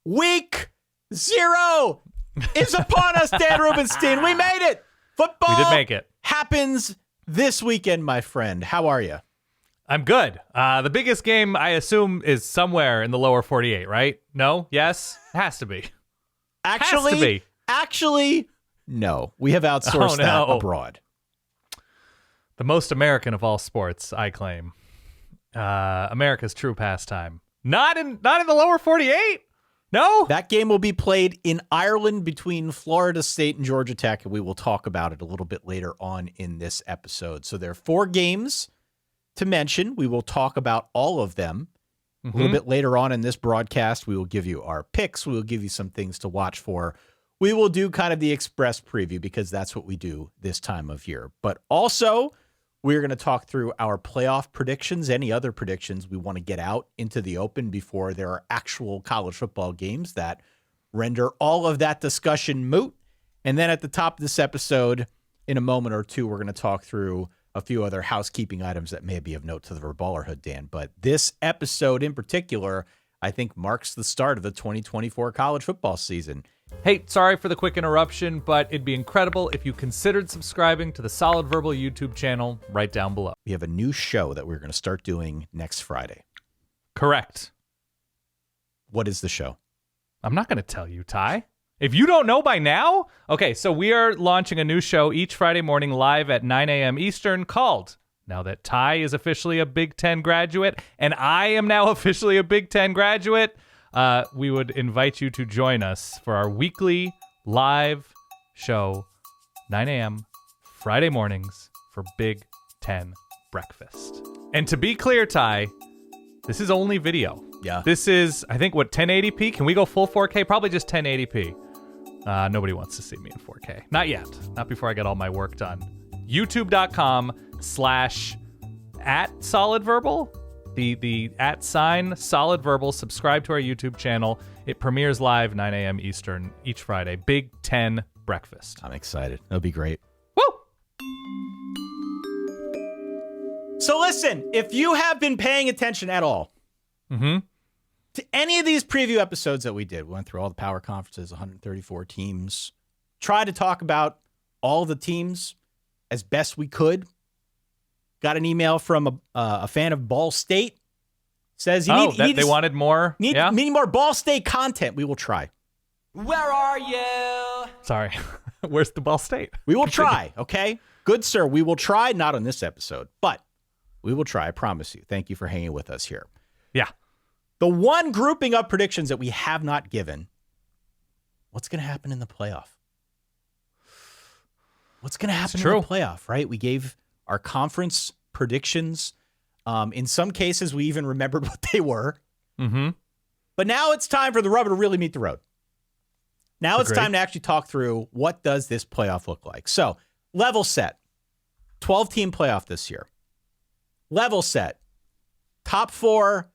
Week 0 is upon us, Dan Rubenstein. We made it. Football We did make it. Happens this weekend, my friend. How are you? I'm good. The biggest game, I assume, is somewhere in the lower 48, right? No? Yes? It has to be. Actually, no. We have outsourced that abroad. The most American of all sports, I claim. America's true pastime. Not in the lower 48? No? That game will be played in Ireland between Florida State and Georgia Tech, and we will talk about it a little bit later on in this episode. So there are 4 games to mention. We will talk about all of them a little bit later on in this broadcast. We will give you our picks. We will give you some things to watch for. We will do kind of the express preview because that's what we do this time of year. But also, we're going to talk through our playoff predictions, any other predictions we want to get out into the open before there are actual college football games that render all of that discussion moot. And then at the top of this episode, in a moment or two, we're going to talk through a few other housekeeping items that may be of note to the Verballerhood, Dan. But this episode in particular, I think, marks the start of the 2024 college football season. Hey, sorry for the quick interruption, but it'd be incredible if you considered subscribing to the Solid Verbal YouTube channel right down below. We have a new show that we're going to start doing next Friday. Correct. What is the show? I'm not going to tell you, Ty. If you don't know by now, okay, so we are launching a new show each Friday morning live at 9 a.m. Eastern called, now that Ty is officially a Big Ten graduate and I am now officially a Big Ten graduate, we would invite you to join us for our weekly live show, 9 a.m. Friday mornings for Big Ten breakfast. And to be clear, Ty, this is only video. Yeah. This is, I think, 1080p? Can we go full 4K? Probably just 1080p. Nobody wants to see me in 4K. Not yet. Not before I get all my work done. YouTube.com/@solidverbal. The @ Solid Verbal. Subscribe to our YouTube channel. It premieres live 9 a.m. Eastern each Friday. Big Ten breakfast. I'm excited. That'll be great. Woo! So listen, if you have been paying attention at all to any of these preview episodes that we did, we went through all the power conferences, 134 teams, tried to talk about all the teams as best we could. Got an email from a fan of Ball State. Says they wanted more. Need more Ball State content. We will try. Where are you? Sorry. Where's the Ball State? We will try, okay? Good, sir. We will try. Not on this episode, but we will try. I promise you. Thank you for hanging with us here. Yeah. The one grouping of predictions that we have not given, what's going to happen in the playoff? What's going to happen in the playoff, right? We gave our conference predictions. In some cases, we even remembered what they were. But now it's time for the rubber to really meet the road. Now it's time to actually talk through what does this playoff look like. So, level set. 12-team playoff this year. Level set. Top 4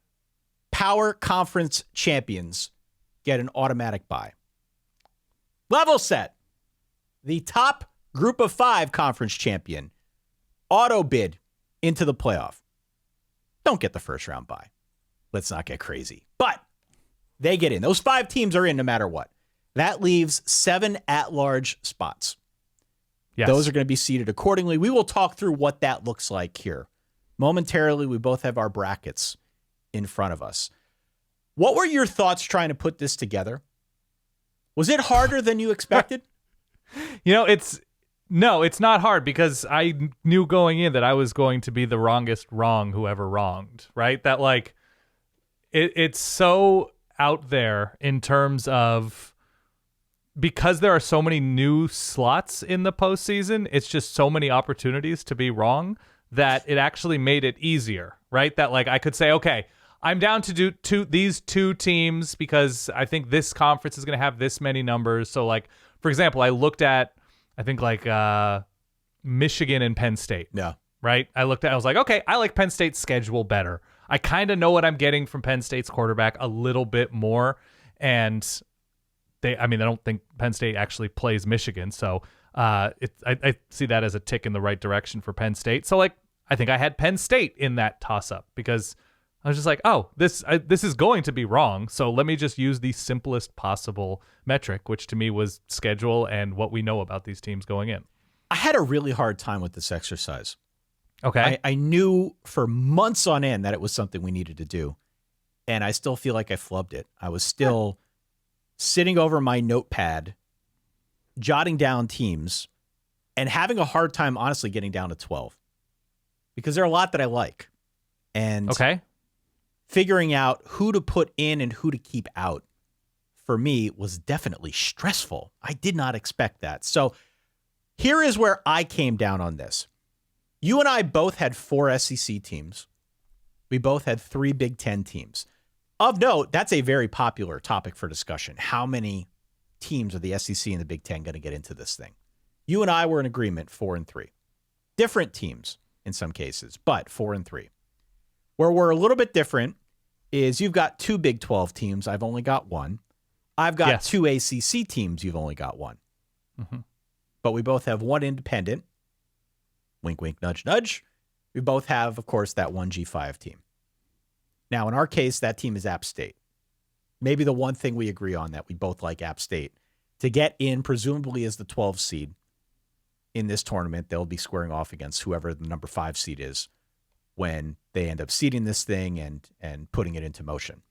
power conference champions get an automatic bye. Level set. The top group of 5 conference champion auto bid into the playoff. Don't get the first round bye. Let's not get crazy. But they get in. Those 5 teams are in no matter what. That leaves 7 at-large spots. Yes. Those are going to be seeded accordingly. We will talk through what that looks like here. Momentarily, we both have our brackets in front of us. What were your thoughts trying to put this together? Was it harder than you expected? It's not hard because I knew going in that I was going to be the wrongest wrong whoever wronged, right? That it's so out there in terms of, because there are so many new slots in the postseason, it's just so many opportunities to be wrong that it actually made it easier, right? That I could say, okay, I'm down to do these 2 teams because I think this conference is going to have this many numbers. So for example, I looked at, I think Michigan and Penn State. Yeah. Right? I was like, okay, I like Penn State's schedule better. I kind of know what I'm getting from Penn State's quarterback a little bit more. And I don't think Penn State actually plays Michigan. So I see that as a tick in the right direction for Penn State. So I think I had Penn State in that toss up because I was just like, oh, this is going to be wrong. So let me just use the simplest possible metric, which to me was schedule and what we know about these teams going in. I had a really hard time with this exercise. Okay. I knew for months on end that it was something we needed to do, and I still feel like I flubbed it. I was still sitting over my notepad, jotting down teams, and having a hard time, honestly, getting down to 12 because there are a lot that I like. And figuring out who to put in and who to keep out for me was definitely stressful. I did not expect that. So here is where I came down on this. You and I both had 4 SEC teams. We both had 3 Big Ten teams. Of note, that's a very popular topic for discussion. How many teams are the SEC and the Big Ten going to get into this thing? You and I were in agreement 4 and 3. Different teams in some cases, but 4 and 3. Where we're a little bit different is you've got 2 Big 12 teams. I've only got 1. I've got 2 ACC teams. You've only got 1. Mm-hmm. But we both have 1 independent. Wink, wink, nudge, nudge. We both have, of course, that 1 G5 team. Now, in our case, that team is App State. Maybe the one thing we agree on that we both like App State. To get in, presumably as the 12 seed in this tournament, they'll be squaring off against whoever the number 5 seed is when they end up seeding this thing and putting it into motion.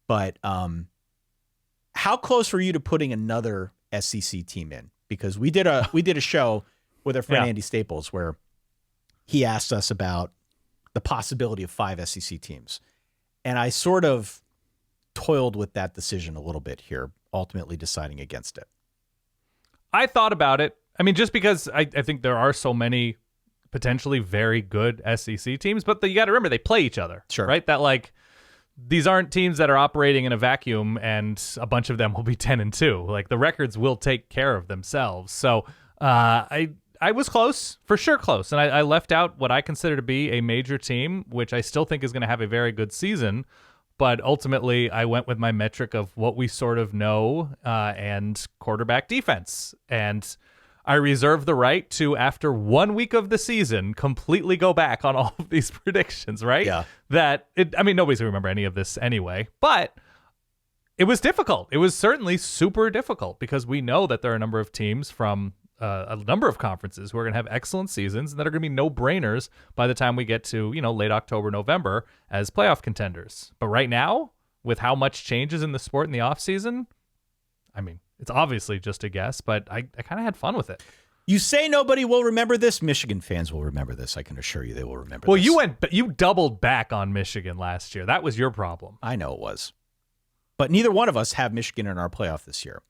But how close were you to putting another SEC team in? Because we did a show with our friend Andy Staples where he asked us about the possibility of 5 SEC teams. And I sort of toiled with that decision a little bit here, ultimately deciding against it. I thought about it. I mean, just because I think there are so many potentially very good SEC teams, but you got to remember they play each other, right? That like these aren't teams that are operating in a vacuum and a bunch of them will be 10-2. Like the records will take care of themselves. So I was close, for sure close. And I left out what I consider to be a major team, which I still think is going to have a very good season. But ultimately, I went with my metric of what we sort of know and quarterback defense. And I reserve the right to, after 1 week of the season, completely go back on all of these predictions, right? Yeah. Nobody's going to remember any of this anyway. But it was difficult. It was certainly super difficult because we know that there are a number of teams from a number of conferences who are going to have excellent seasons and that are going to be no-brainers by the time we get to, late October, November as playoff contenders. But right now, with how much changes in the sport in the offseason, I mean, it's obviously just a guess, but I kind of had fun with it. You say nobody will remember this. Michigan fans will remember this. I can assure you they will remember this. Well, you doubled back on Michigan last year. That was your problem. I know it was. But neither one of us have Michigan in our playoff this year.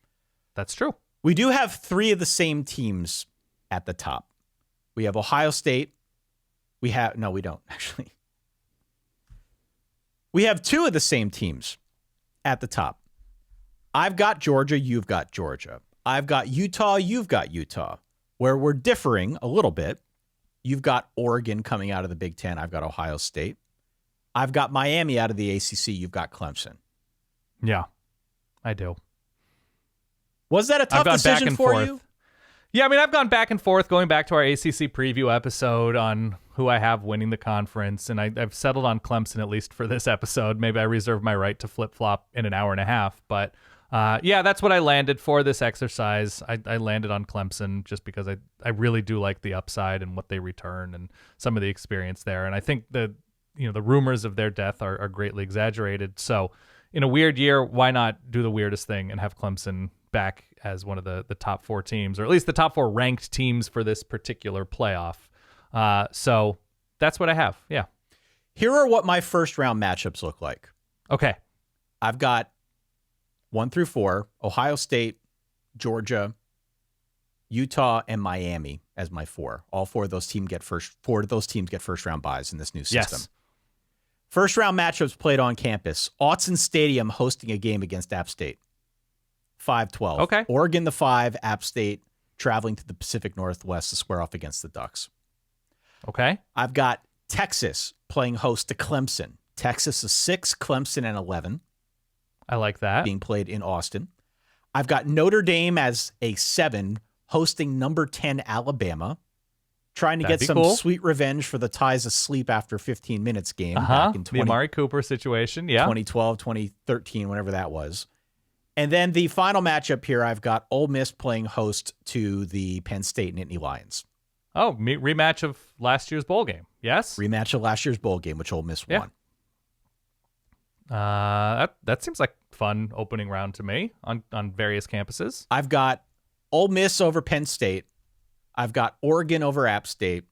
That's true. We do have 3 of the same teams at the top. We have Ohio State. We don't, actually. We have 2 of the same teams at the top. I've got Georgia, you've got Georgia. I've got Utah, you've got Utah. Where we're differing a little bit, you've got Oregon coming out of the Big Ten. I've got Ohio State. I've got Miami out of the ACC. You've got Clemson. Yeah, I do. Was that a tough decision for you? Yeah, I mean, I've gone back and forth going back to our ACC preview episode on who I have winning the conference, and I've settled on Clemson, at least for this episode. Maybe I reserve my right to flip-flop in an hour and a half, but that's what I landed for this exercise. I landed on Clemson just because I really do like the upside and what they return and some of the experience there, and I think the rumors of their death are greatly exaggerated. So in a weird year, why not do the weirdest thing and have Clemson back as one of the top 4 teams, or at least the top 4 ranked teams for this particular playoff. So that's what I have. Yeah. Here are what my first round matchups look like. Okay. I've got 1 through 4, Ohio State, Georgia, Utah, and Miami as my 4. All 4 of those teams get first round buys in this new system. Yes. First round matchups played on campus. Autzen Stadium hosting a game against App State. 5-12. Okay. Oregon the 5, App State traveling to the Pacific Northwest to square off against the Ducks. Okay. I've got Texas playing host to Clemson. Texas is 6, Clemson and 11. I like that. Being played in Austin. I've got Notre Dame as a 7 hosting number 10 Alabama. trying to That'd get be some cool. sweet revenge for the ties asleep after 15 minutes game back in The Amari Cooper situation. Yeah. 2012, 2013, whenever that was. And then the final matchup here, I've got Ole Miss playing host to the Penn State Nittany Lions. Oh, rematch of last year's bowl game. Yes. Rematch of last year's bowl game, which Ole Miss won. That seems like fun opening round to me on various campuses. I've got Ole Miss over Penn State. I've got Oregon over App State.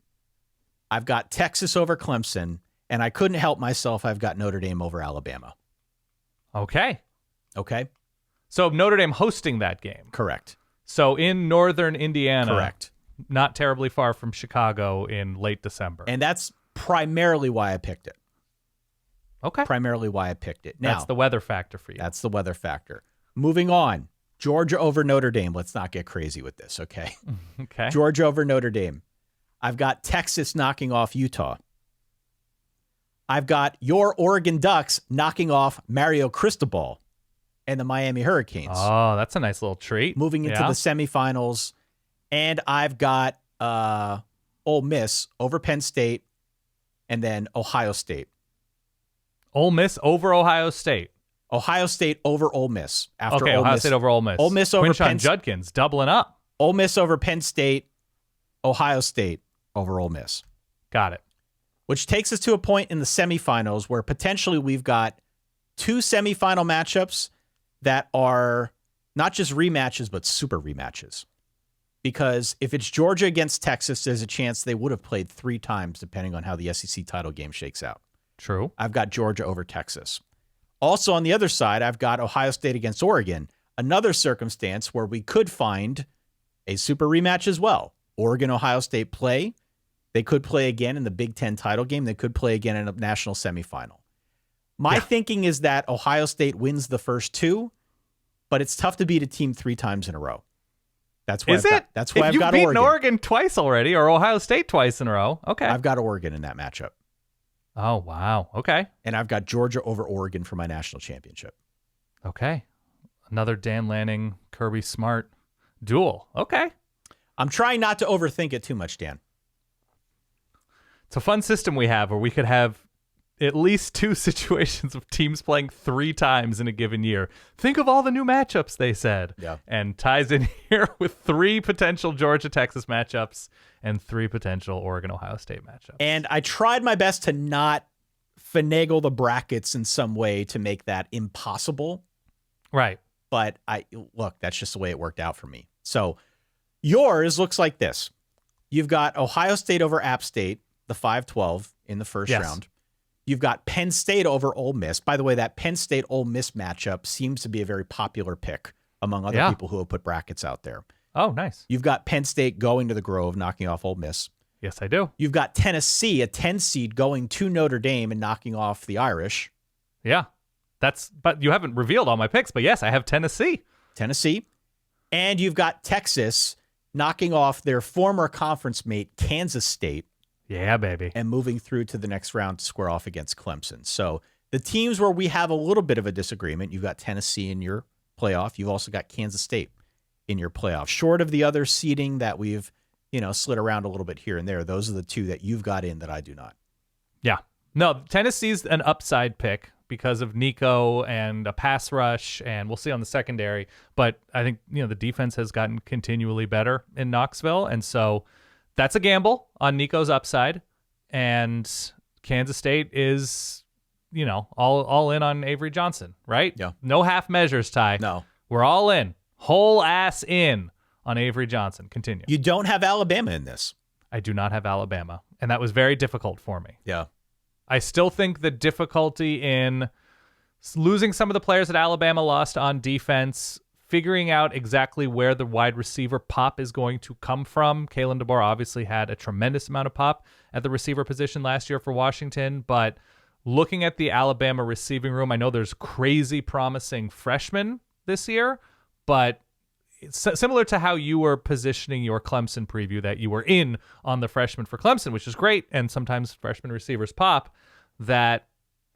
I've got Texas over Clemson. And I couldn't help myself. I've got Notre Dame over Alabama. Okay. Okay? So Notre Dame hosting that game. Correct. So in northern Indiana. Correct. Not terribly far from Chicago in late December. And that's primarily why I picked it. Okay. Primarily why I picked it. Now, that's the weather factor for you. That's the weather factor. Moving on. Georgia over Notre Dame. Let's not get crazy with this, okay? Okay. Georgia over Notre Dame. I've got Texas knocking off Utah. I've got your Oregon Ducks knocking off Mario Cristobal and the Miami Hurricanes. Oh, that's a nice little treat. Moving into the semifinals. And I've got Ole Miss over Penn State and then Ohio State. Ole Miss over Ohio State. Ohio State over Ole Miss. After okay, Ole Ohio Miss. State over Ole Miss. Ole Miss over Quinshon Penn State. Judkins doubling up. Ole Miss over Penn State. Ohio State over Ole Miss. Got it. Which takes us to a point in the semifinals where potentially we've got two semifinal matchups that are not just rematches, but super rematches. Because if it's Georgia against Texas, there's a chance they would have played 3 times, depending on how the SEC title game shakes out. True. I've got Georgia over Texas. Also on the other side, I've got Ohio State against Oregon. Another circumstance where we could find a super rematch as well. Oregon, Ohio State play. They could play again in the Big Ten title game. They could play again in a national semifinal. My thinking is that Ohio State wins the first 2, but it's tough to beat a team 3 times in a row. That's why that's why I've got Oregon. You've beaten Oregon twice already, or Ohio State twice in a row. Okay. I've got Oregon in that matchup. Oh, wow. Okay. And I've got Georgia over Oregon for my national championship. Okay. Another Dan Lanning, Kirby Smart duel. Okay. I'm trying not to overthink it too much, Dan. It's a fun system we have where we could have at least 2 situations of teams playing 3 times in a given year. Think of all the new matchups, they said. Yeah. And ties in here with 3 potential Georgia-Texas matchups and 3 potential Oregon-Ohio State matchups. And I tried my best to not finagle the brackets in some way to make that impossible. Right. But that's just the way it worked out for me. So yours looks like this. You've got Ohio State over App State, the 5-12 in the first round. You've got Penn State over Ole Miss. By the way, that Penn State-Ole Miss matchup seems to be a very popular pick among other people who have put brackets out there. Oh, nice. You've got Penn State going to the Grove, knocking off Ole Miss. Yes, I do. You've got Tennessee, a 10 seed, going to Notre Dame and knocking off the Irish. Yeah. But you haven't revealed all my picks, but yes, I have Tennessee. And you've got Texas knocking off their former conference mate, Kansas State. Yeah, baby. And moving through to the next round to square off against Clemson. So the teams where we have a little bit of a disagreement, you've got Tennessee in your playoff. You've also got Kansas State in your playoff. Short of the other seeding that we've, slid around a little bit here and there, those are the 2 that you've got in that I do not. Yeah. No, Tennessee's an upside pick because of Nico and a pass rush, and we'll see on the secondary. But I think, the defense has gotten continually better in Knoxville, and so that's a gamble on Nico's upside, and Kansas State is, all in on Avery Johnson, right? Yeah. No half measures, Ty. No. We're all in. Whole ass in on Avery Johnson. Continue. You don't have Alabama in this. I do not have Alabama, and that was very difficult for me. Yeah. I still think the difficulty in losing some of the players that Alabama lost on defense, figuring out exactly where the wide receiver pop is going to come from. Kalen DeBoer obviously had a tremendous amount of pop at the receiver position last year for Washington, but looking at the Alabama receiving room, I know there's crazy promising freshmen this year, but it's similar to how you were positioning your Clemson preview, that you were in on the freshman for Clemson, which is great, and sometimes freshman receivers pop, that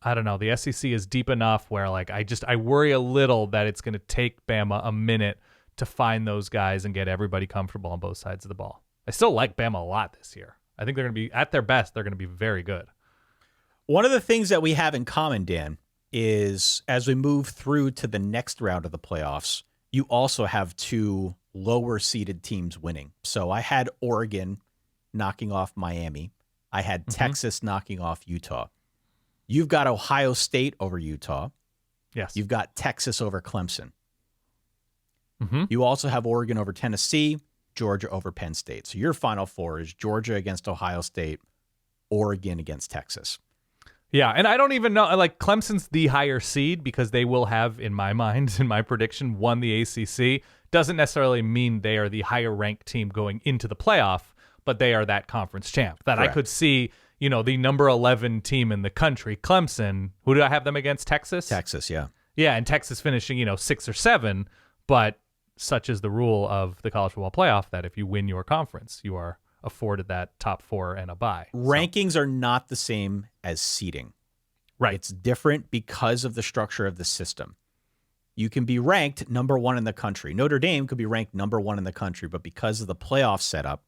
I don't know, the SEC is deep enough where I worry a little that it's going to take Bama a minute to find those guys and get everybody comfortable on both sides of the ball. I still like Bama a lot this year. I think they're going to be, at their best, they're going to be very good. One of the things that we have in common, Dan, is as we move through to the next round of the playoffs, you also have two lower seeded teams winning. So I had Oregon knocking off Miami. I had Texas knocking off Utah. You've got Ohio State over Utah. Yes. You've got Texas over Clemson. You also have Oregon over Tennessee, Georgia over Penn State. So your Final Four is Georgia against Ohio State, Oregon against Texas. Yeah, and I don't even know, like, Clemson's the higher seed because they will have, in my mind, in my prediction, won the ACC. Doesn't necessarily mean they are the higher ranked team going into the playoff, but they are that conference champ. That Correct. I could see, you know, the number 11 team in the country, Clemson. Who do I have them against? Texas? Texas, yeah. Yeah, and Texas finishing, 6 or 7, but such is the rule of the college football playoff that if you win your conference, you are afforded that top 4 and a bye. Rankings are not the same as seeding. Right. It's different because of the structure of the system. You can be ranked number 1 in the country. Notre Dame could be ranked number 1 in the country, but because of the playoff setup,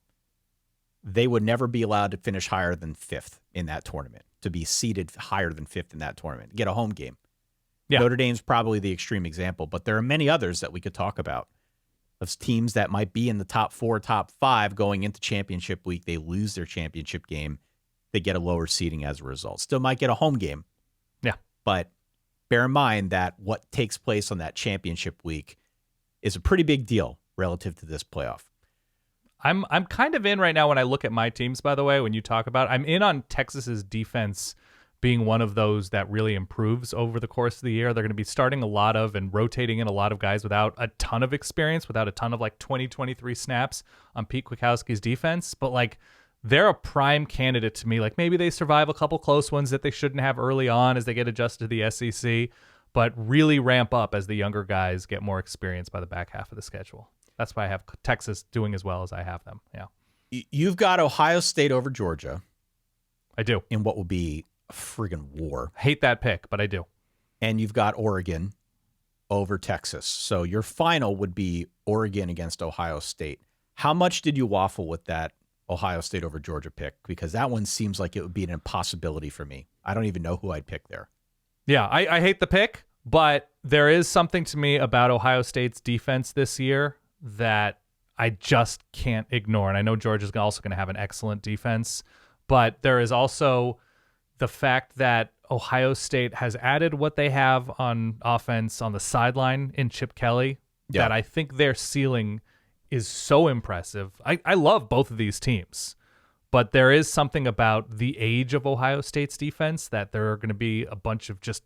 they would never be allowed to finish higher than 5th in that tournament, to be seeded higher than 5th in that tournament, get a home game. Yeah. Notre Dame's probably the extreme example, but there are many others that we could talk about of teams that might be in the top 4, top 5 going into championship week. They lose their championship game. They get a lower seeding as a result. Still might get a home game. Yeah. But bear in mind that what takes place on that championship week is a pretty big deal relative to this playoff. I'm kind of in right now when I look at my teams, by the way, when you talk about it, I'm in on Texas's defense being one of those that really improves over the course of the year. They're going to be starting a lot of and rotating in a lot of guys without a ton of experience, without a ton of like 2023 snaps on Pete Kwiatkowski's defense. But like, they're a prime candidate to me. Like, maybe they survive a couple close ones that they shouldn't have early on as they get adjusted to the SEC, but really ramp up as the younger guys get more experience by the back half of the schedule. That's why I have Texas doing as well as I have them. Yeah. You've got Ohio State over Georgia. I do. In what will be a friggin' war. Hate that pick, but I do. And you've got Oregon over Texas. So your final would be Oregon against Ohio State. How much did you waffle with that Ohio State over Georgia pick? Because that one seems like it would be an impossibility for me. I don't even know who I'd pick there. Yeah, I hate the pick, but there is something to me about Ohio State's defense this year that I just can't ignore. And I know Georgia's also going to have an excellent defense, but there is also the fact that Ohio State has added what they have on offense on the sideline in Chip Kelly that I think their ceiling is so impressive. I love both of these teams, but there is something about the age of Ohio State's defense that there are going to be a bunch of just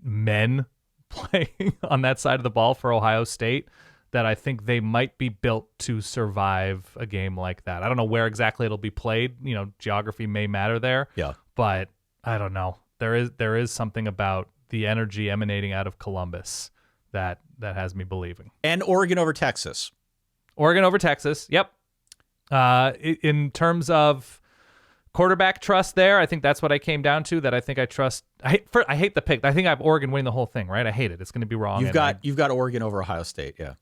men playing on that side of the ball for Ohio State that I think they might be built to survive a game like that. I don't know where exactly it'll be played. Geography may matter there. Yeah. But I don't know. There is something about the energy emanating out of Columbus that has me believing. And Oregon over Texas. Oregon over Texas. Yep. In terms of quarterback trust there, I think that's what I came down to, that I think I trust. I hate the pick. I think I have Oregon winning the whole thing, right? I hate it. It's going to be wrong. You've got Oregon over Ohio State, yeah.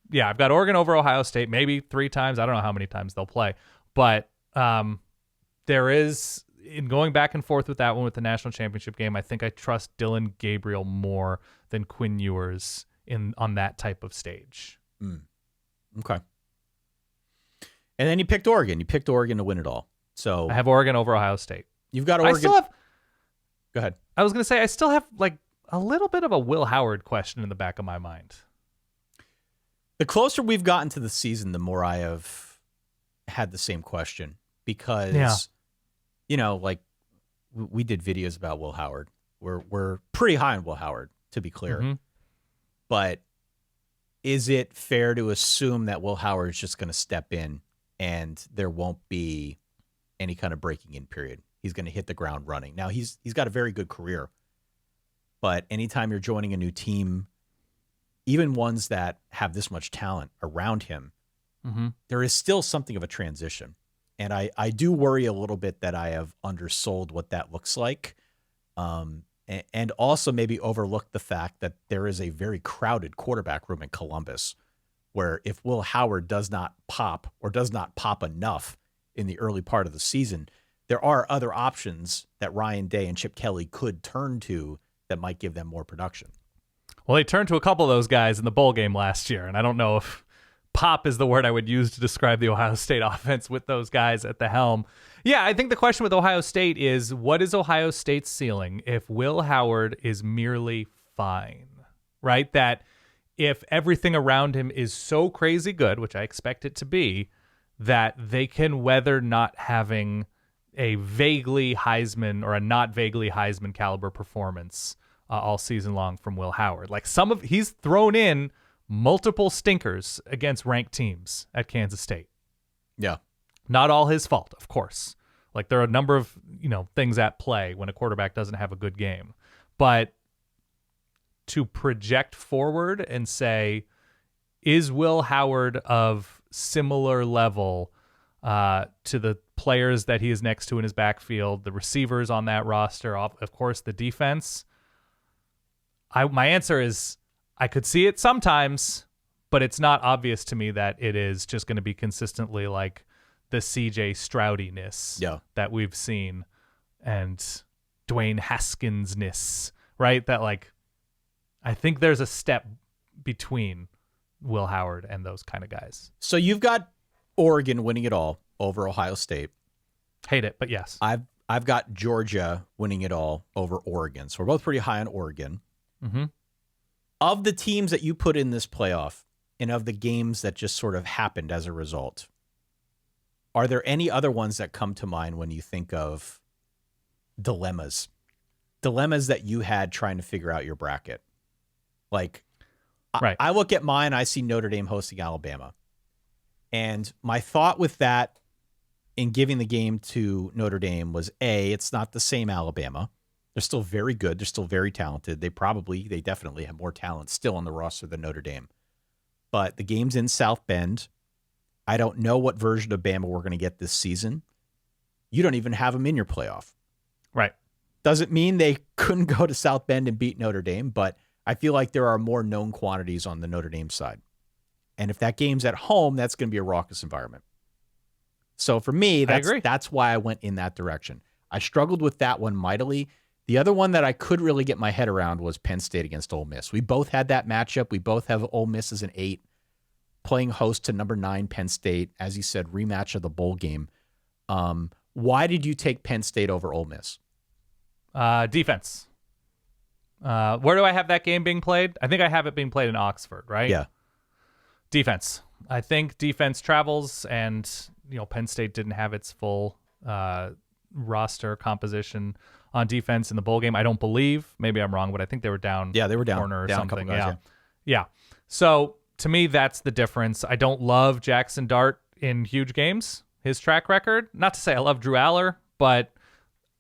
Yeah, I've got Oregon over Ohio State, maybe 3 times. I don't know how many times they'll play. But there is, in going back and forth with that one with the national championship game, I think I trust Dillon Gabriel more than Quinn Ewers on that type of stage. Okay. And then you picked Oregon. You picked Oregon to win it all. So I have Oregon over Ohio State. You've got Oregon. Go ahead. I was going to say, I still have like a little bit of a Will Howard question in the back of my mind. The closer we've gotten to the season, the more I have had the same question because, like we did videos about Will Howard. We're pretty high on Will Howard, to be clear. Mm-hmm. But is it fair to assume that Will Howard is just going to step in and there won't be any kind of breaking in period? He's going to hit the ground running. Now, he's got a very good career, but anytime you're joining a new team, even ones that have this much talent around him, there is still something of a transition. And I do worry a little bit that I have undersold what that looks like. And also maybe overlooked the fact that there is a very crowded quarterback room in Columbus where if Will Howard does not pop or does not pop enough in the early part of the season, there are other options that Ryan Day and Chip Kelly could turn to that might give them more production. Well, they turned to a couple of those guys in the bowl game last year, and I don't know if pop is the word I would use to describe the Ohio State offense with those guys at the helm. Yeah, I think the question with Ohio State is, what is Ohio State's ceiling if Will Howard is merely fine, right? That if everything around him is so crazy good, which I expect it to be, that they can weather not having a vaguely Heisman or a not vaguely Heisman caliber performance all season long from Will Howard. Like he's thrown in multiple stinkers against ranked teams at Kansas State. Yeah. Not all his fault, of course. Like there are a number of, things at play when a quarterback doesn't have a good game. But to project forward and say, is Will Howard of similar level to the players that he is next to in his backfield, the receivers on that roster, of course, the defense? My answer is I could see it sometimes, but it's not obvious to me that it is just going to be consistently like the CJ Stroudiness that we've seen and Dwayne Haskins-ness, right? That I think there's a step between Will Howard and those kind of guys. So you've got Oregon winning it all over Ohio State. Hate it, but yes. I've got Georgia winning it all over Oregon. So we're both pretty high on Oregon. Mm-hmm. Of the teams that you put in this playoff and of the games that just sort of happened as a result, are there any other ones that come to mind when you think of dilemmas that you had trying to figure out your bracket? Like, right. I look at mine, I see Notre Dame hosting Alabama. And my thought with that in giving the game to Notre Dame was, A, it's not the same Alabama. They're still very good. They're still very talented. They definitely have more talent still on the roster than Notre Dame. But the game's in South Bend. I don't know what version of Bama we're going to get this season. You don't even have them in your playoff. Right. Doesn't mean they couldn't go to South Bend and beat Notre Dame, but I feel like there are more known quantities on the Notre Dame side. And if that game's at home, that's going to be a raucous environment. So for me, that's why I went in that direction. I struggled with that one mightily. The other one that I could really get my head around was Penn State against Ole Miss. We both had that matchup. We both have Ole Miss as an 8, playing host to number 9 Penn State. As you said, rematch of the bowl game. Why did you take Penn State over Ole Miss? Defense. Where do I have that game being played? I think I have it being played in Oxford, right? Yeah. Defense. I think defense travels, and Penn State didn't have its full roster composition on defense in the bowl game. I don't believe. Maybe I'm wrong, but I think they were down. Yeah, they were down. Corner or down something. Guys, yeah. So to me, that's the difference. I don't love Jackson Dart in huge games. His track record. Not to say I love Drew Aller, but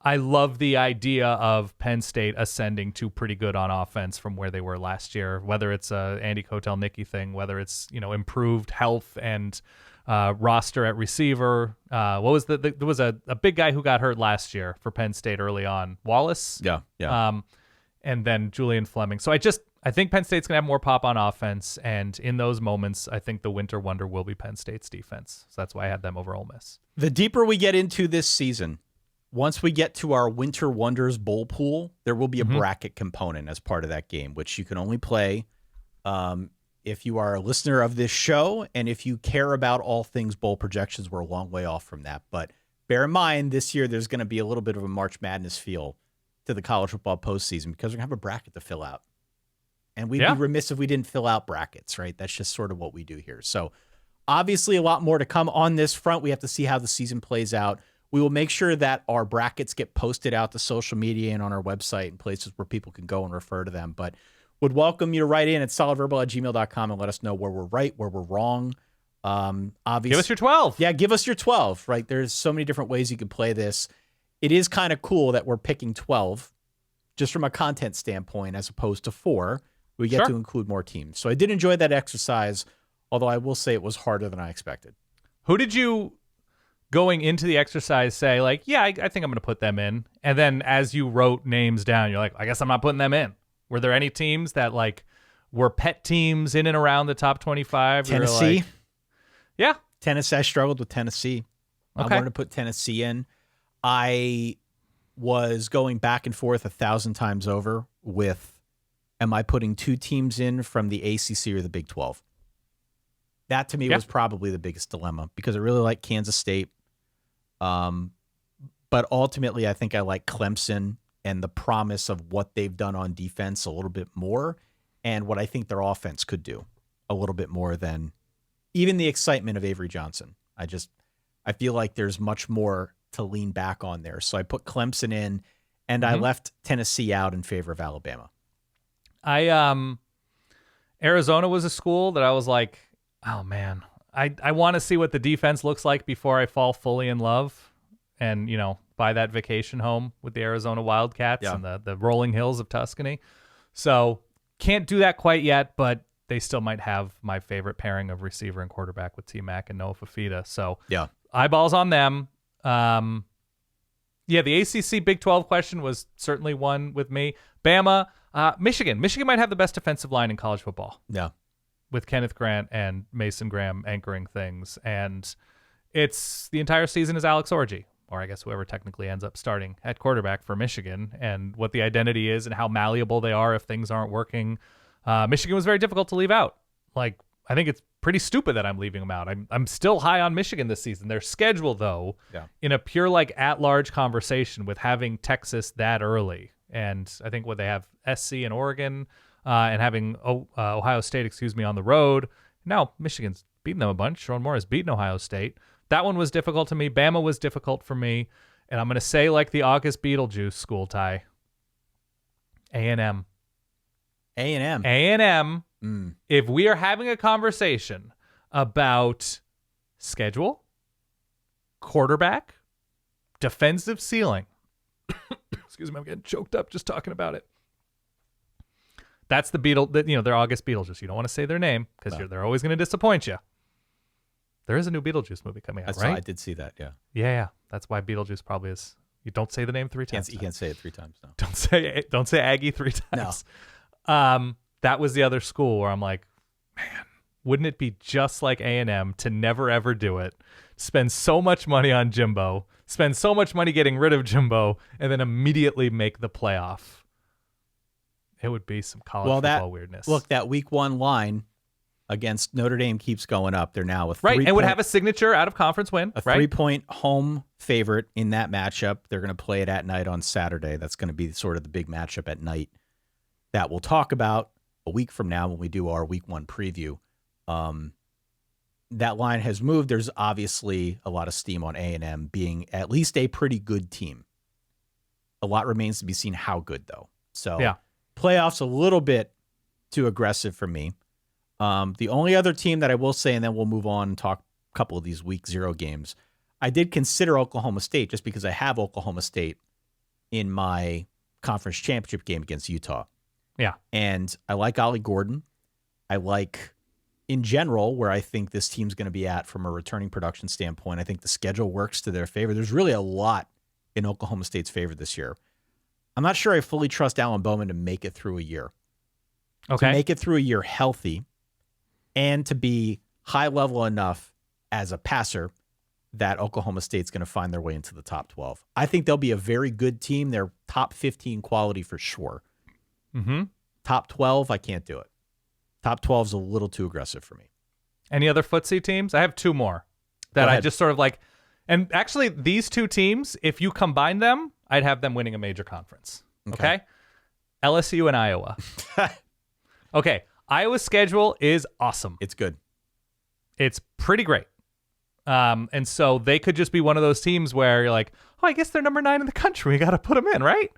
I love the idea of Penn State ascending to pretty good on offense from where they were last year, whether it's a Andy Kotelnicki thing, whether it's, improved health and roster at receiver. There was a big guy who got hurt last year for Penn State early on, Wallace. Yeah. And then Julian Fleming. So I think Penn State's going to have more pop on offense. And in those moments, I think the winter wonder will be Penn State's defense. So that's why I had them over Ole Miss. The deeper we get into this season, once we get to our Winter Wonders bowl pool, there will be a bracket component as part of that game, which you can only play if you are a listener of this show, and if you care about all things bowl projections. We're a long way off from that. But bear in mind, this year there's going to be a little bit of a March Madness feel to the college football postseason because we're going to have a bracket to fill out. And we'd be remiss if we didn't fill out brackets, right? That's just sort of what we do here. So obviously a lot more to come on this front. We have to see how the season plays out. We will make sure that our brackets get posted out to social media and on our website and places where people can go and refer to them. But would welcome you to write in at solidverbal@gmail.com and let us know where we're right, where we're wrong. Obviously, give us your 12. Yeah, give us your 12, right? There's so many different ways you can play this. It is kind of cool that we're picking 12 just from a content standpoint as opposed to 4. We get to include more teams. So I did enjoy that exercise, although I will say it was harder than I expected. Who did you, going into the exercise, say, I think I'm going to put them in? And then as you wrote names down, you're like, I guess I'm not putting them in. Were there any teams that, were pet teams in and around the top 25. Tennessee. Yeah. Tennessee. I struggled with Tennessee. Okay. I wanted to put Tennessee in. I was going back and forth 1,000 times over with, am I putting two teams in from the ACC or the Big 12? That to me was probably the biggest dilemma because I really like Kansas State. But ultimately, I think I like Clemson and the promise of what they've done on defense a little bit more and what I think their offense could do a little bit more than even the excitement of Avery Johnson. I feel like there's much more to lean back on there. So I put Clemson in and I left Tennessee out in favor of Alabama. Arizona was a school that I was like, oh man, I want to see what the defense looks like before I fall fully in love and, buy that vacation home with the Arizona Wildcats and the rolling hills of Tuscany. So can't do that quite yet, but they still might have my favorite pairing of receiver and quarterback with T-Mac and Noah Fafita. So eyeballs on them. The ACC Big 12 question was certainly one with me. Bama, Michigan. Michigan might have the best defensive line in college football. Yeah. With Kenneth Grant and Mason Graham anchoring things. And it's the entire season is Alex Orji, or I guess whoever technically ends up starting at quarterback for Michigan, and what the identity is and how malleable they are if things aren't working. Michigan was very difficult to leave out. Like, I think it's pretty stupid that I'm leaving them out. I'm still high on Michigan this season. Their schedule, though, in a pure at-large conversation with having Texas that early, and I think what they have SC and Oregon, and having Ohio State, on the road. Now Michigan's beaten them a bunch. Sharon Moore has beaten Ohio State. That one was difficult to me. Bama was difficult for me. And I'm going to say, like the August Beetlejuice school tie, A&M. A&M. A&M, if we are having a conversation about schedule, quarterback, defensive ceiling, excuse me, I'm getting choked up just talking about it. That's the they're August Beetlejuice. You don't want to say their name because they're always going to disappoint you. There is a new Beetlejuice movie coming out, right? I did see that, yeah. Yeah. That's why Beetlejuice probably is. You don't say the name three times. You can't say it 3 times, no. Don't say Aggie 3 times. No. That was the other school where I'm like, man, wouldn't it be just like A&M to never ever do it? Spend so much money on Jimbo, spend so much money getting rid of Jimbo, and then immediately make the playoff. It would be some college football weirdness. Look, that week 1 line against Notre Dame keeps going up. They're now a 3 and would have a signature out of conference win. A 3-point home favorite in that matchup. They're going to play it at night on Saturday. That's going to be sort of the big matchup at night that we'll talk about a week from now when we do our week 1 preview. That line has moved. There's obviously a lot of steam on A&M being at least a pretty good team. A lot remains to be seen how good, though. So playoffs a little bit too aggressive for me. The only other team that I will say, and then we'll move on and talk a couple of these week 0 games, I did consider Oklahoma State just because I have Oklahoma State in my conference championship game against Utah. Yeah. And I like Ollie Gordon. I like, in general, where I think this team's going to be at from a returning production standpoint. I think the schedule works to their favor. There's really a lot in Oklahoma State's favor this year. I'm not sure I fully trust Alan Bowman to make it through a year. Okay. To make it through a year healthy and to be high level enough as a passer that Oklahoma State's going to find their way into the top 12. I think they'll be a very good team. They're top 15 quality for sure. Mm-hmm. Top 12, I can't do it. Top 12 is a little too aggressive for me. Any other footsie teams? I have 2 more that I just sort of like. And actually, these 2 teams, if you combine them, I'd have them winning a major conference. Okay? LSU and Iowa. Okay. Iowa's schedule is awesome. It's good. It's pretty great. And so they could just be one of those teams where you're like, oh, I guess they're number 9 in the country. We got to put them in, right?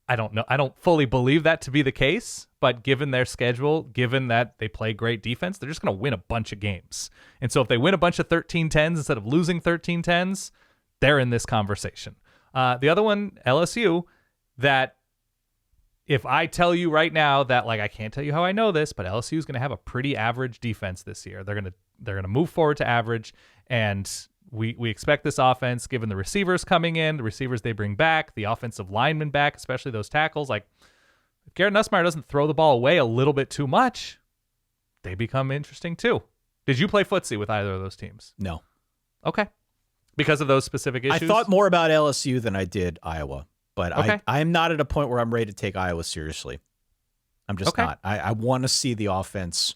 I don't know. I don't fully believe that to be the case, but given their schedule, given that they play great defense, they're just going to win a bunch of games. And so if they win a bunch of 13-10s instead of losing 13-10s, they're in this conversation. The other one, LSU, that if I tell you right now that, like, I can't tell you how I know this, but LSU is going to have a pretty average defense this year. They're going to move forward to average, and we expect this offense, given the receivers coming in, the receivers they bring back, the offensive linemen back, especially those tackles. Like, If Garrett Nussmeier doesn't throw the ball away a little bit too much, they become interesting too. Did you play footsie with either of those teams? No. Okay. Because of those specific issues? I thought more about LSU than I did Iowa, but Okay. I'm not at a point where I'm ready to take Iowa seriously. I'm just Okay. not. I want to see the offense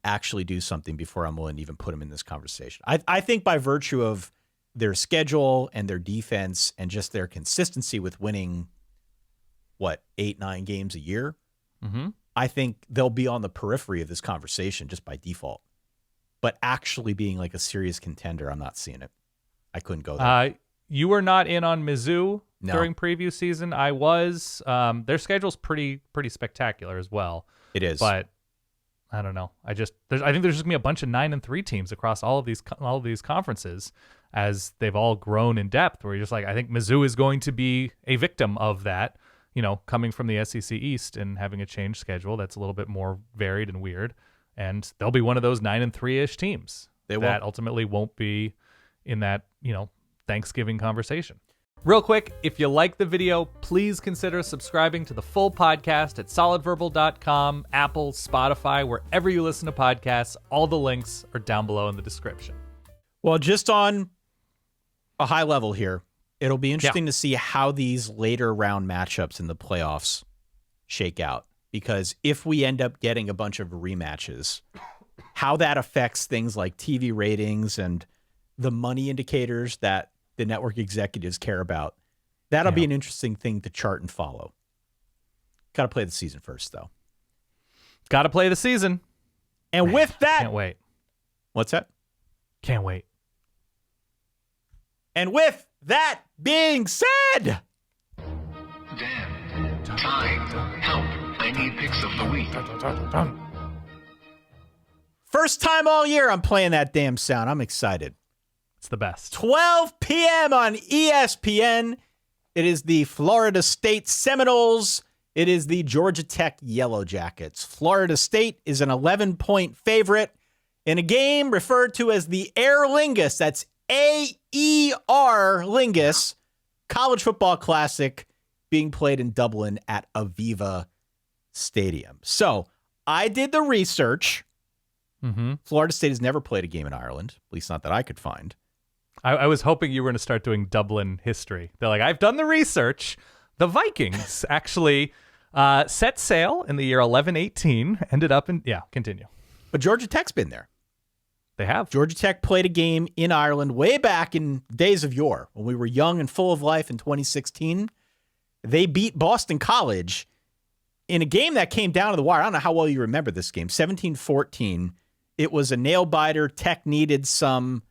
actually do something before I'm willing to even put them in this conversation. I think by virtue of their schedule and their defense and just their consistency with winning, 8-9 games a year, Mm-hmm. I think they'll be on the periphery of this conversation just by default. But actually being like a serious contender, I'm not seeing it. I couldn't go there. You were not in on Mizzou No. during preview season. I was. Their schedule's pretty spectacular as well. It is. But I don't know. I think there's just gonna be a bunch of 9-3 teams across all of these conferences, as they've all grown in depth. Where you're just like, I think Mizzou is going to be a victim of that. Coming from the SEC East and having a changed schedule that's a little bit more varied and weird, and they'll be one of those 9-3-ish teams that ultimately won't be in that Thanksgiving conversation. Real quick, if you like the video, please consider subscribing to the full podcast at solidverbal.com, Apple, Spotify, wherever you listen to podcasts. All the links are down below in the description. Well, just on a high level here, it'll be interesting to see how these later round matchups in the playoffs shake out. Because if we end up getting a bunch of rematches, how that affects things like TV ratings and the money indicators that the network executives care about, that'll be an interesting thing to chart and follow. Got to play the season first, though. Got to play the season. And with that... Can't wait. What's that? Can't wait. And with that being said... Dan, time, help, I need picks of the week. First time all year I'm playing that damn sound. I'm excited. It's the best. 12 p.m. on ESPN. It is the Florida State Seminoles. It is the Georgia Tech Yellow Jackets. Florida State is an 11-point favorite in a game referred to as the Aer Lingus. That's AER Lingus College Football Classic being played in Dublin at Aviva Stadium. So I did the research. Mm-hmm. Florida State has never played a game in Ireland, at least not that I could find. I was hoping you were going to start doing Dublin history. They're like, I've done the research. The Vikings actually set sail in the year 1118, ended up in, continue. But Georgia Tech's been there. They have. Georgia Tech played a game in Ireland way back in days of yore when we were young and full of life in 2016. They beat Boston College in a game that came down to the wire. I don't know how well you remember this game, 17-14. It was a nail-biter. Tech needed some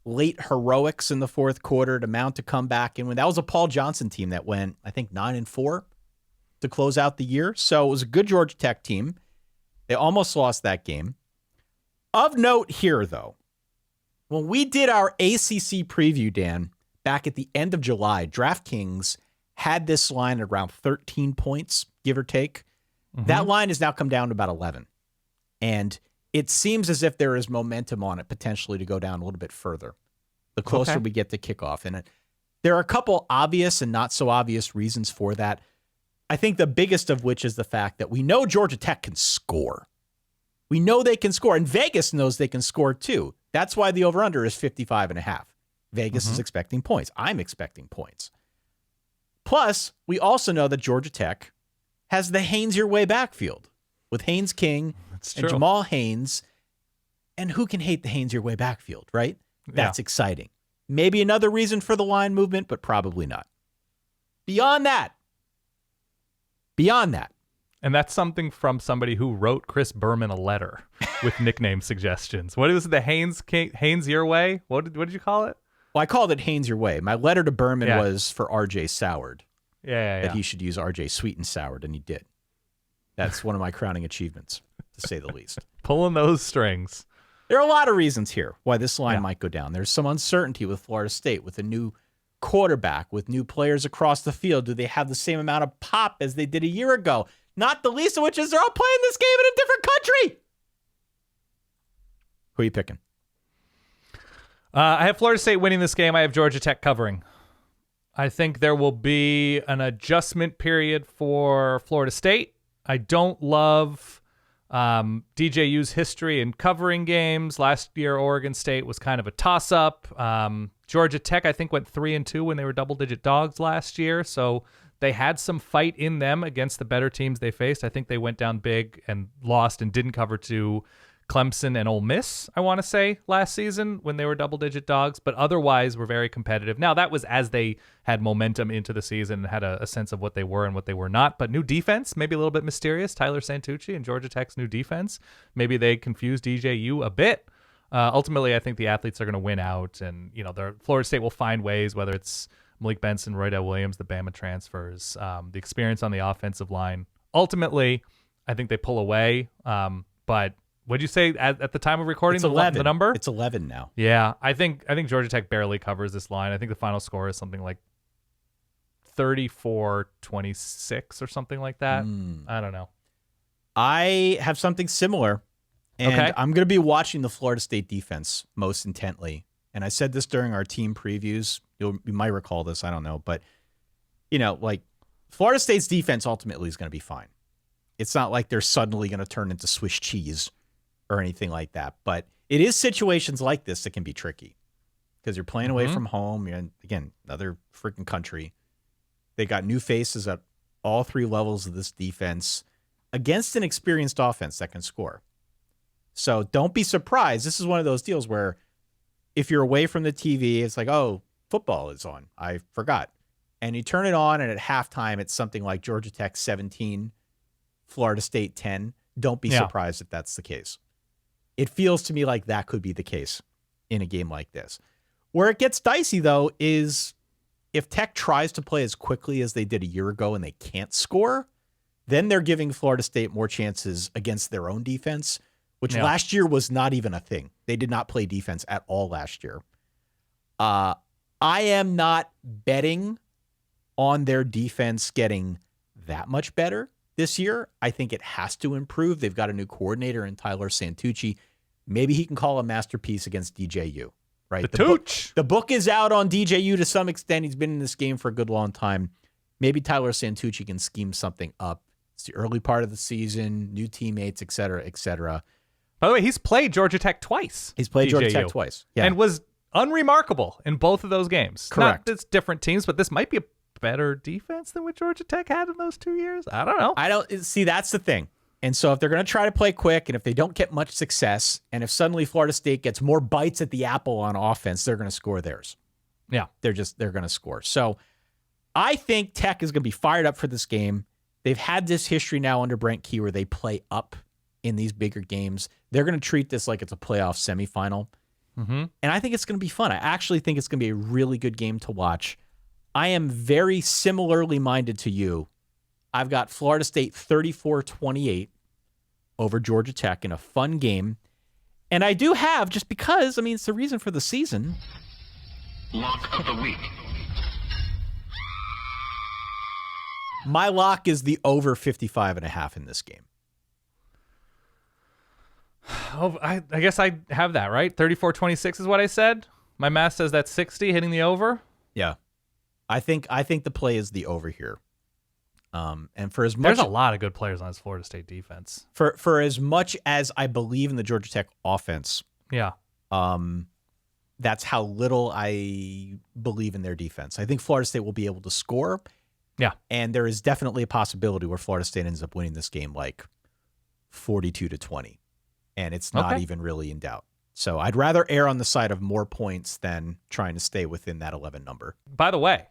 late heroics in the fourth quarter to mount a comeback. And when that was a Paul Johnson team that went, I think, 9-4 to close out the year. So it was a good Georgia Tech team. They almost lost that game. Of note here, though, when we did our ACC preview, Dan, back at the end of July, DraftKings had this line at around 13 points, give or take. Mm-hmm. That line has now come down to about 11. And it seems as if there is momentum on it potentially to go down a little bit further the closer we get to kickoff. And there are a couple obvious and not so obvious reasons for that. I think the biggest of which is the fact that we know Georgia Tech can score. We know they can score, and Vegas knows they can score too. That's why the over-under is 55.5. Vegas is expecting points. I'm expecting points. Plus, we also know that Georgia Tech has the Haynes your way backfield with Haynes King and Jamal Haynes. And who can hate the Haynes your way backfield, right? That's exciting. Maybe another reason for the line movement, but probably not. Beyond that. And that's something from somebody who wrote Chris Berman a letter with nickname suggestions. What is the Haynes your way? What did you call it? Well, I called it Haynes your way. My letter to Berman was for R.J. Soured. That he should use R.J. Sweet and Soured, and he did. That's one of my crowning achievements, to say the least. Pulling those strings. There are a lot of reasons here why this line might go down. There's some uncertainty with Florida State, with a new quarterback, with new players across the field. Do they have the same amount of pop as they did a year ago? Not the least of which is they're all playing this game in a different country. Who are you picking? I have Florida State winning this game. I have Georgia Tech covering. I think there will be an adjustment period for Florida State I don't love DJU's history in covering games. Last year, Oregon State was kind of a toss-up. Georgia Tech, I think, went 3-2 when they were double-digit dogs last year. So they had some fight in them against the better teams they faced. I think they went down big and lost and didn't cover to Clemson and Ole Miss, I want to say, last season when they were double-digit dogs, but otherwise were very competitive. Now, that was as they had momentum into the season and had a sense of what they were and what they were not, but new defense, maybe a little bit mysterious. Tyler Santucci and Georgia Tech's new defense. Maybe they confused DJU a bit. Ultimately, I think the athletes are going to win out, and Florida State will find ways, whether it's Malik Benson, Roydell Williams, the Bama transfers, the experience on the offensive line. Ultimately, I think they pull away, but what'd you say at the time of recording? It's 11. The number? It's 11 now. Yeah, I think Georgia Tech barely covers this line. I think the final score is something like 34-26 or something like that. I don't know. I have something similar, and Okay. I'm going to be watching the Florida State defense most intently. And I said this during our team previews. You might recall this. I don't know. But, Florida State's defense ultimately is going to be fine. It's not like they're suddenly going to turn into Swiss cheese or anything like that. But it is situations like this that can be tricky because you're playing away from home. You're in, again, another freaking country. They got new faces at all three levels of this defense against an experienced offense that can score. So don't be surprised. This is one of those deals where if you're away from the TV, it's like, oh, football is on. I forgot. And you turn it on, and at halftime, it's something like Georgia Tech 17, Florida State 10. Don't be surprised if that's the case. It feels to me like that could be the case in a game like this. Where it gets dicey, though, is if Tech tries to play as quickly as they did a year ago and they can't score, then they're giving Florida State more chances against their own defense, which last year was not even a thing. They did not play defense at all last year. I am not betting on their defense getting that much better this year. I think it has to improve. They've got a new coordinator in Tyler Santucci. Maybe he can call a masterpiece against DJU, right? The book is out on DJU to some extent. He's been in this game for a good long time. Maybe Tyler Santucci can scheme something up. It's the early part of the season, new teammates, et cetera, et cetera. By the way, he's played Georgia Tech twice. He's played Georgia Tech twice. Yeah. And was unremarkable in both of those games. Correct. Not it's different teams, but this might be a better defense than what Georgia Tech had in those 2 years. I don't know. See, that's the thing. And so if they're going to try to play quick, and if they don't get much success, and if suddenly Florida State gets more bites at the apple on offense, they're going to score theirs. Yeah. They're going to score. So I think Tech is going to be fired up for this game. They've had this history now under Brent Key where they play up in these bigger games. They're going to treat this like it's a playoff semifinal. And I think it's going to be fun. I actually think it's going to be a really good game to watch. I am very similarly minded to you. I've got Florida State 34-28 over Georgia Tech in a fun game. And I do have, just because, it's the reason for the season. Lock of the week. My lock is the over 55.5 in this game. Oh, I guess I have that, right? 34-26 is what I said. My math says that's 60 hitting the over. Yeah. I think the play is the over here. And for as much there's a lot of good players on this Florida State defense. For as much as I believe in the Georgia Tech offense, that's how little I believe in their defense. I think Florida State will be able to score. Yeah. And there is definitely a possibility where Florida State ends up winning this game like 42-20. And it's not even really in doubt. So I'd rather err on the side of more points than trying to stay within that 11 number. By the way,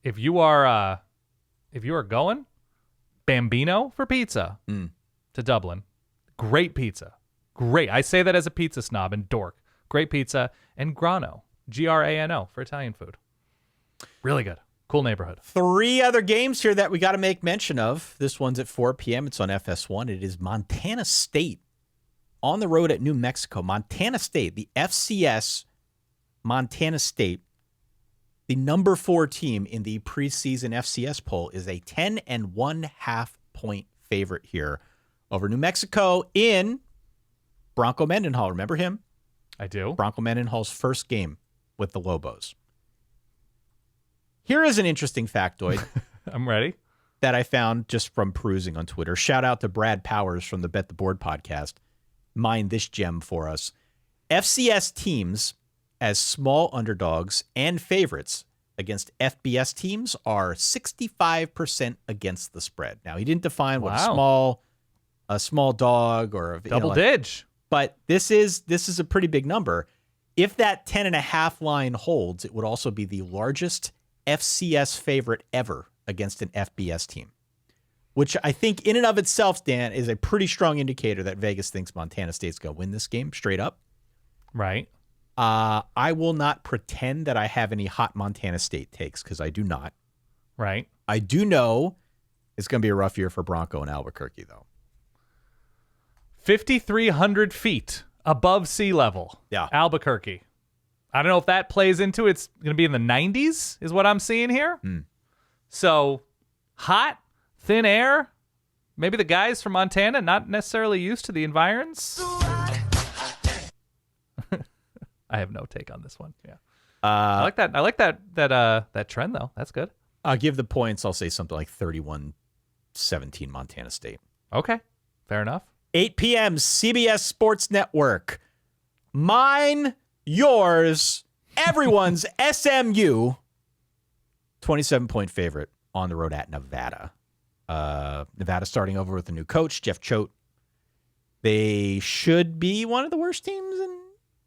if you are going Bambino for pizza to Dublin, great pizza. Great. I say that as a pizza snob and dork. Great pizza. And Grano, Grano for Italian food. Really good. Cool neighborhood. 3 other games here that we got to make mention of. This one's at 4 p.m. It's on FS1. It is Montana State on the road at New Mexico. Montana State, the FCS Montana State, the number 4 team in the preseason FCS poll, is a 10.5 point favorite here over New Mexico in Bronco Mendenhall. Remember him? I do. Bronco Mendenhall's first game with the Lobos. Here is an interesting factoid. I'm ready. that I found just from perusing on Twitter. Shout out to Brad Powers from the Bet the Board podcast. Mined this gem for us. FCS teams as small underdogs and favorites against FBS teams are 65% against the spread. Now, he didn't define what a small dog or double dig, but this is a pretty big number. If that 10.5 line holds, it would also be the largest FCS favorite ever against an FBS team, which I think in and of itself, Dan, is a pretty strong indicator that Vegas thinks Montana State's going to win this game straight up. Right. I will not pretend that I have any hot Montana State takes because I do not. Right. I do know it's going to be a rough year for Bronco and Albuquerque, though. 5,300 feet above sea level. Yeah. Albuquerque. I don't know if that plays into it's going to be in the 90s is what I'm seeing here. So hot, thin air. Maybe the guys from Montana not necessarily used to the environs. I have no take on this one. Yeah. I like that. I like that trend though. That's good. I'll give the points. I'll say something like 31-17 Montana State. Okay. Fair enough. 8 p.m. CBS Sports Network. Mine, yours, everyone's SMU. 27-point favorite on the road at Nevada. Nevada starting over with a new coach, Jeff Choate. They should be one of the worst teams in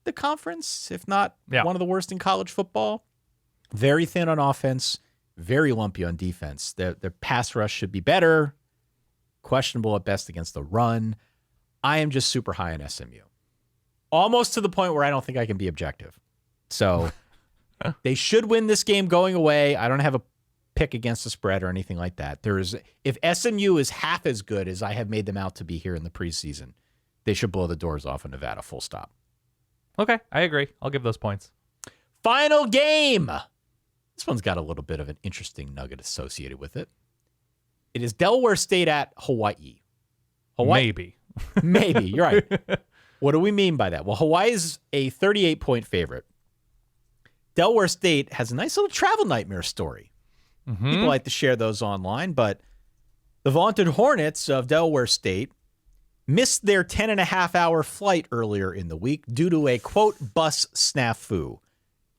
the conference, if not one of the worst in college football. Very thin on offense, very lumpy on defense. Their pass rush should be better. Questionable at best against the run. I am just super high on SMU. Almost to the point where I don't think I can be objective. So they should win this game going away. I don't have a pick against the spread or anything like that. If SMU is half as good as I have made them out to be here in the preseason, they should blow the doors off of Nevada, full stop. Okay, I agree. I'll give those points. Final game. This one's got a little bit of an interesting nugget associated with it. It is Delaware State at Hawaii. Maybe. Maybe. You're right. What do we mean by that? Well, Hawaii is a 38-point favorite. Delaware State has a nice little travel nightmare story. Mm-hmm. People like to share those online, but the vaunted Hornets of Delaware State missed their 10.5-hour flight earlier in the week due to a, quote, bus snafu.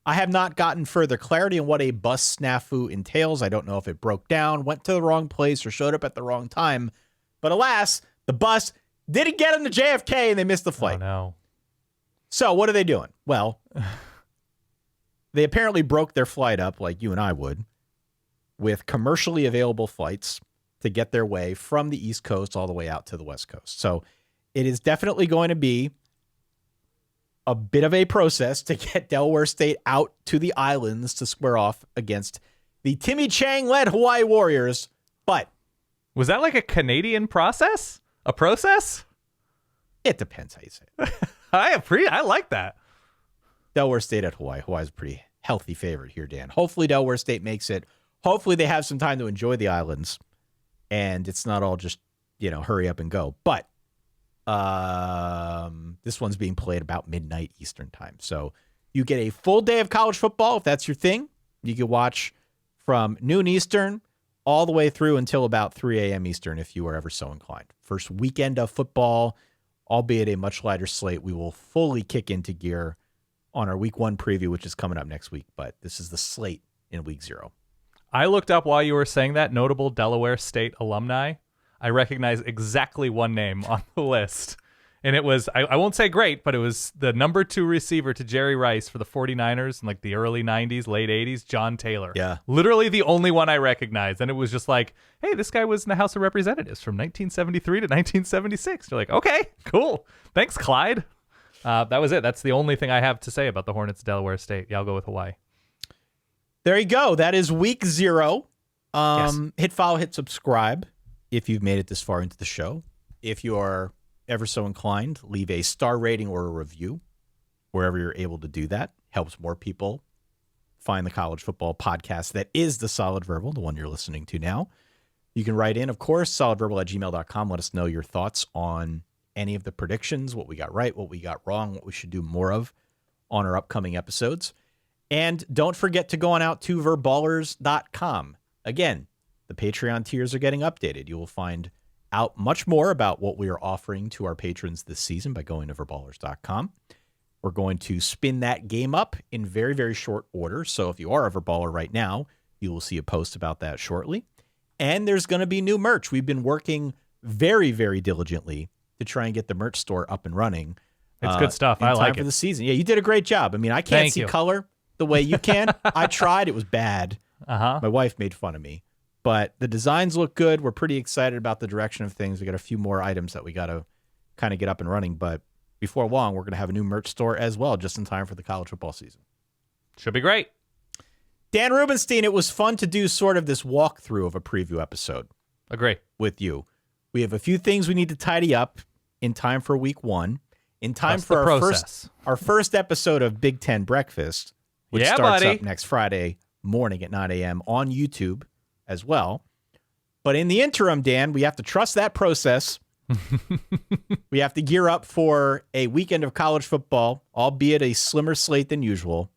I have not gotten further clarity on what a bus snafu entails. I don't know if it broke down, went to the wrong place, or showed up at the wrong time. But alas, the bus didn't get into JFK and they missed the flight. Oh, no. So what are they doing? Well, they apparently broke their flight up like you and I would with commercially available flights to get their way from the East Coast all the way out to the West Coast. So it is definitely going to be a bit of a process to get Delaware State out to the islands to square off against the Timmy Chang-led Hawaii Warriors. But was that like a Canadian process? A process? It depends how you say it. I like that. Delaware State at Hawaii. Hawaii's a pretty healthy favorite here, Dan. Hopefully Delaware State makes it. Hopefully they have some time to enjoy the islands and it's not all just, hurry up and go. But this one's being played about midnight Eastern time. So you get a full day of college football if that's your thing. You can watch from noon Eastern all the way through until about 3 a.m. Eastern if you are ever so inclined. First weekend of football, albeit a much lighter slate. We will fully kick into gear on our week 1 preview, which is coming up next week. But this is the slate in week 0. I looked up while you were saying that, notable Delaware State alumni. I recognize exactly one name on the list. And it was, I won't say great, but it was the number 2 receiver to Jerry Rice for the 49ers in like the early 90s, late 80s, John Taylor. Yeah. Literally the only one I recognized. And it was just like, hey, this guy was in the House of Representatives from 1973 to 1976. You're like, okay, cool. Thanks, Clyde. That was it. That's the only thing I have to say about the Hornets, Delaware State. Yeah, I'll go with Hawaii. There you go. That is week 0. Yes. Hit follow, hit subscribe if you've made it this far into the show. If you are ever so inclined, leave a star rating or a review wherever you're able to do that. Helps more people find the college football podcast that is the Solid Verbal, the one you're listening to now. You can write in, of course, solidverbal@gmail.com. Let us know your thoughts on any of the predictions, what we got right, what we got wrong, what we should do more of on our upcoming episodes. And don't forget to go on out to verballers.com. Again, the Patreon tiers are getting updated. You will find out much more about what we are offering to our patrons this season by going to Overballers.com. We're going to spin that game up in very, very short order. So if you are a Overballer right now, you will see a post about that shortly. And there's going to be new merch. We've been working very, very diligently to try and get the merch store up and running. It's good stuff. I like it. For the season. Yeah, you did a great job. I mean, I can't see color the way you can. I tried. It was bad. My wife made fun of me. But the designs look good. We're pretty excited about the direction of things. We got a few more items that we got to kind of get up and running. But before long, we're going to have a new merch store as well, just in time for the college football season. Should be great. Dan Rubenstein, it was fun to do sort of this walkthrough of a preview episode. Agree. With you. We have a few things we need to tidy up in time for week 1. In time for our first episode of Big Ten Breakfast, which starts up next Friday morning at 9 a.m. on YouTube as well. But in the interim, Dan, we have to trust that process. We have to gear up for a weekend of college football, albeit a slimmer slate than usual,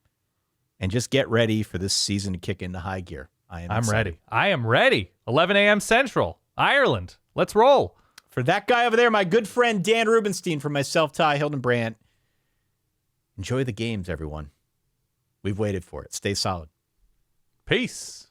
and just get ready for this season to kick into high gear. I'm ready. I am ready. 11 a.m. Central, Ireland. Let's roll. For that guy over there, my good friend Dan Rubenstein, from myself, Ty Hildenbrandt. Enjoy the games, everyone. We've waited for it. Stay solid. Peace.